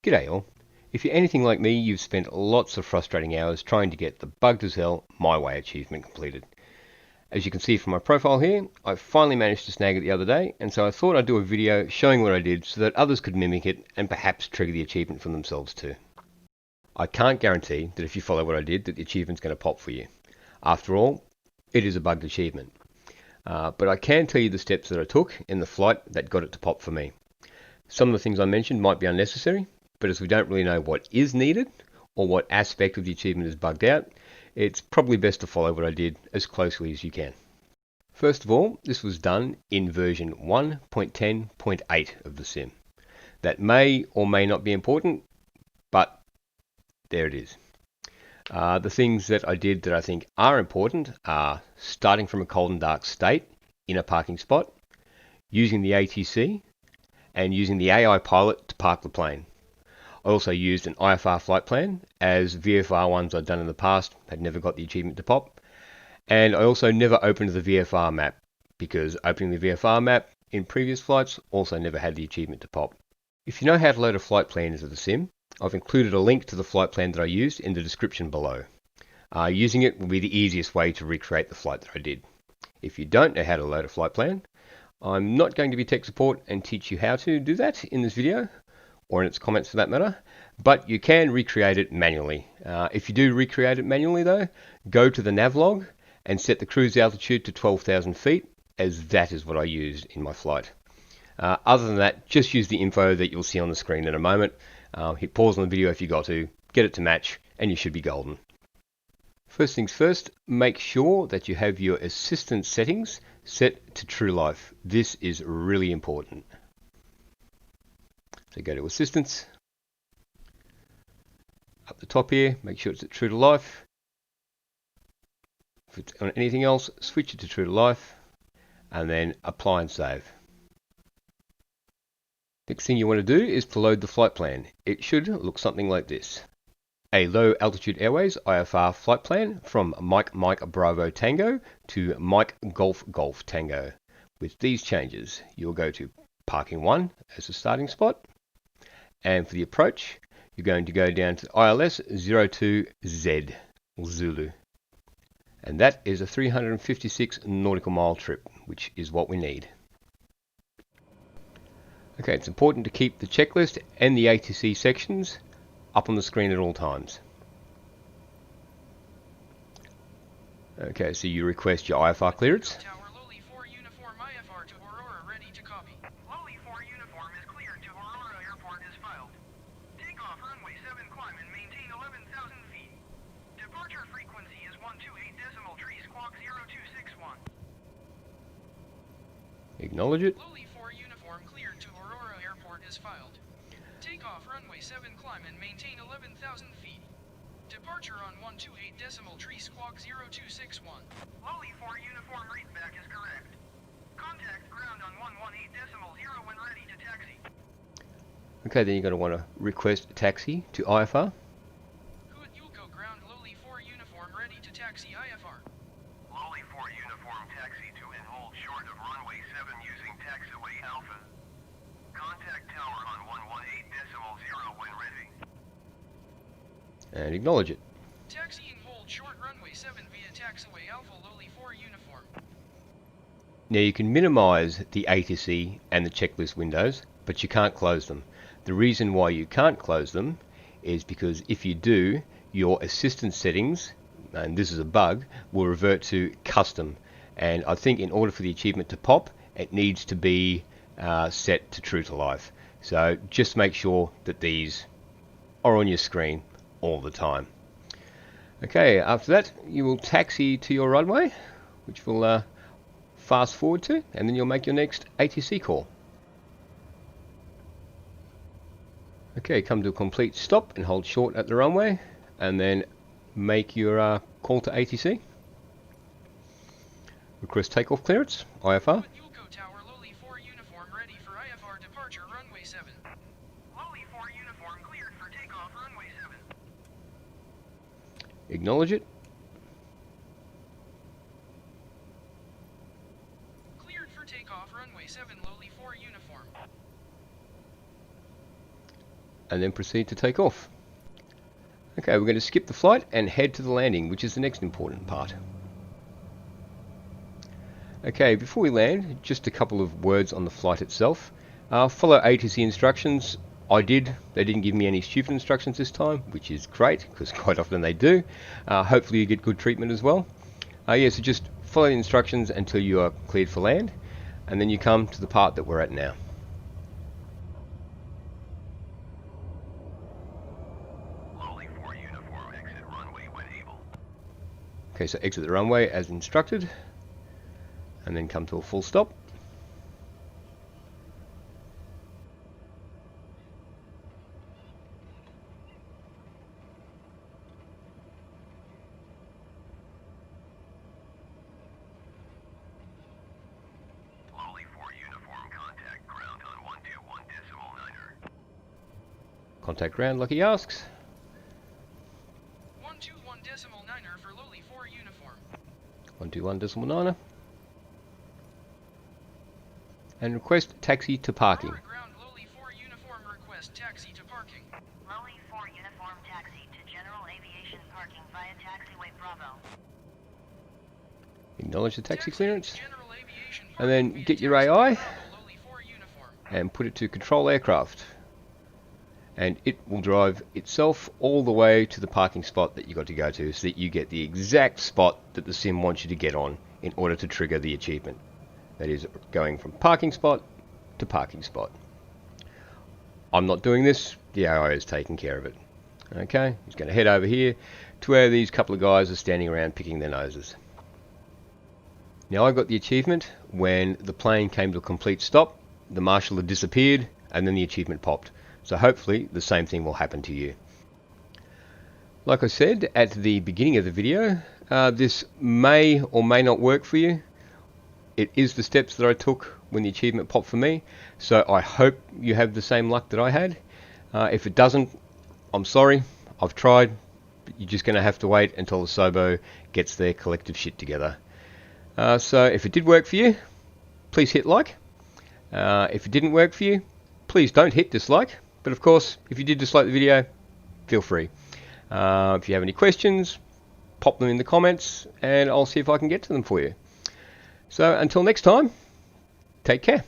G'day all. If you're anything like me, you've spent lots of frustrating hours trying to get the bugged as hell my way achievement completed. As you can see from my profile here, I finally managed to snag it the other day, and so I thought I'd do a video showing what I did so that others could mimic it and perhaps trigger the achievement for themselves too. I can't guarantee that if you follow what I did that the achievement's going to pop for you. After all, it is a bugged achievement. But I can tell you the steps that I took in the flight that got it to pop for me. Some of the things I mentioned might be unnecessary, but as we don't really know what is needed or what aspect of the achievement is bugged out, it's probably best to follow what I did as closely as you can. First of all, this was done in version 1.10.8 of the sim. That may or may not be important, but there it is. The things that I did that I think are important are starting from a cold and dark state in a parking spot, using the ATC, and using the AI pilot to park the plane. I also used an IFR flight plan, as VFR ones I'd done in the past had never got the achievement to pop. And I also never opened the VFR map, because opening the VFR map in previous flights also never had the achievement to pop. If you know how to load a flight plan into the sim, I've included a link to the flight plan that I used in the description below. Using it will be the easiest way to recreate the flight that I did. If you don't know how to load a flight plan, I'm not going to be tech support and teach you how to do that in this video, or in its comments for that matter, but you can recreate it manually. If you do recreate it manually though, go to the navlog and set the cruise altitude to 12,000 feet, as that is what I used in my flight. Other than that, just use the info that you'll see on the screen in a moment. Hit pause on the video if you got to, get it to match, and you should be golden. First things first, make sure that you have your assistant settings set to true life. This is really important. So go to Assistance. Up the top here, make sure it's at True to Life. If it's on anything else, switch it to True to Life, and then Apply and Save. Next thing you want to do is to load the flight plan. It should look something like this. A Low Altitude Airways IFR flight plan from Mike Bravo Tango to Mike Golf Golf Tango. With these changes, you'll go to Parking 1 as a starting spot. And for the approach, you're going to go down to ILS 02Z, Zulu. And that is a 356 nautical mile trip, which is what we need. Okay, it's important to keep the checklist and the ATC sections up on the screen at all times. Okay, so you request your IFR clearance. Acknowledge it. Lowly 4 uniform cleared to Aurora Airport is filed. Takeoff runway 7 climb and maintain 11,000 feet. Departure on 128 decimal tree squawk 0261. Lowly 4 uniform readback is correct. Contact ground on 118 decimal 0 when ready to taxi. Okay, then you're going to want to request a taxi to IFR. Hood Yulko ground Lowly 4 uniform ready to taxi IFR. Lowly 4 uniform taxi to and hold short of runway 7 using taxiway Alpha. Contact tower on 118 decimal 0 when ready. And acknowledge it. Taxiing hold short runway 7 via taxiway Alpha Lowly 4 uniform. Now you can minimize the ATC and the checklist windows, but you can't close them. The reason why you can't close them is because if you do, your assistant settings, and this is a bug, will revert to custom. And I think in order for the achievement to pop, it needs to be set to true to life. So just make sure that these are on your screen all the time. Okay, after that you will taxi to your runway, which will fast forward to, and then you'll make your next ATC call. Okay, come to a complete stop and hold short at the runway, and then make your call to ATC. Request takeoff clearance, IFR. Yulko Tower Lowly 4 uniform ready for IFR departure runway 7. Lowly 4 uniform cleared for takeoff runway 7. Acknowledge it. Cleared for takeoff runway 7 Lowly 4 uniform. and then proceed to take off. Okay, we're going to skip the flight and head to the landing, which is the next important part. Okay, before we land, just a couple of words on the flight itself. Follow ATC instructions. I did. They didn't give me any stupid instructions this time, which is great, because quite often they do. Hopefully you get good treatment as well. So just follow the instructions until you are cleared for land, and then you come to the part that we're at now. Okay, so exit the runway as instructed, and then come to a full stop. Contact ground like he asks. 121.9er for lowly 4 uniform. 121.9er. And request taxi to parking. Ground lowly 4 uniform request taxi to parking. Lowly 4 uniform taxi to general aviation parking via taxiway Bravo. Acknowledge the taxi clearance. General aviation And then parking get via your taxiway AI Bravo, lowly 4 uniform. and put it to control aircraft. And it will drive itself all the way to the parking spot that you got to go to, so that you get the exact spot that the sim wants you to get on in order to trigger the achievement. That is going from parking spot to parking spot. I'm not doing this, the AI is taking care of it. Okay, he's going to head over here to where these couple of guys are standing around picking their noses. Now I got the achievement when the plane came to a complete stop, the marshal had disappeared, and then the achievement popped. So hopefully the same thing will happen to you. Like I said at the beginning of the video, this may or may not work for you. It is the steps that I took when the achievement popped for me, so I hope you have the same luck that I had. If it doesn't, I'm sorry, I've tried, but you're just going to have to wait until the SOBO gets their collective shit together. So if it did work for you, please hit like. If it didn't work for you, please don't hit dislike. But of course, if you did dislike the video, feel free. If you have any questions, pop them in the comments and I'll see if I can get to them for you. So until next time, take care.